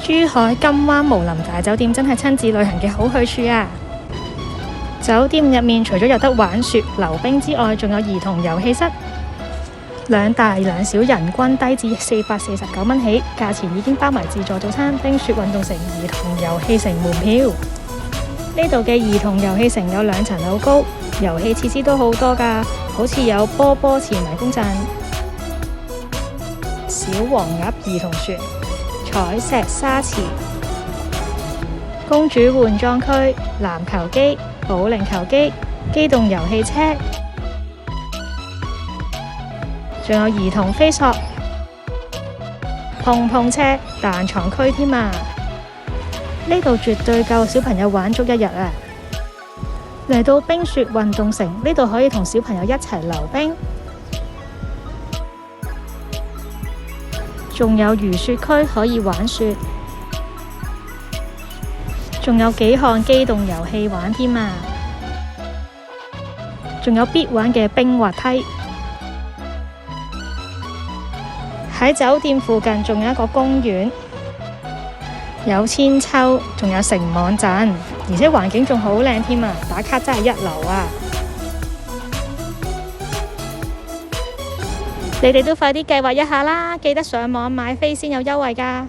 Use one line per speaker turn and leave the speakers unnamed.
珠海金灣蕪林大酒店真係親子旅行嘅好去處啊！酒店入面除咗有得玩雪、溜冰之外，仲有兒童遊戲室，2大2小，人均低至449蚊起，價錢已經包埋自助早餐、冰雪運動城、兒童遊戲城門票。呢度嘅兒童遊戲城有2層樓高，遊戲設施都好多㗎，好似有波波池迷宮陣、小黃鴨兒童船、彩石沙池、公主換裝區、籃球機、保齡球機、機動遊戲車，仲有兒童飛索、碰碰車、彈床區添啊！呢度絕對夠小朋友玩足1日啊！嚟到冰雪運動城，呢度可以同小朋友一齊溜冰，仲有魚雪區可以玩雪，仲有幾項機動遊戲玩添啊！仲有必玩嘅冰滑梯。喺酒店附近仲有一個公園，有千秋，仲有城網陣，而且環境仲好靚添啊！打卡真係一流啊！你哋都快啲計劃一下啦，記得上網買飛先有優惠㗎。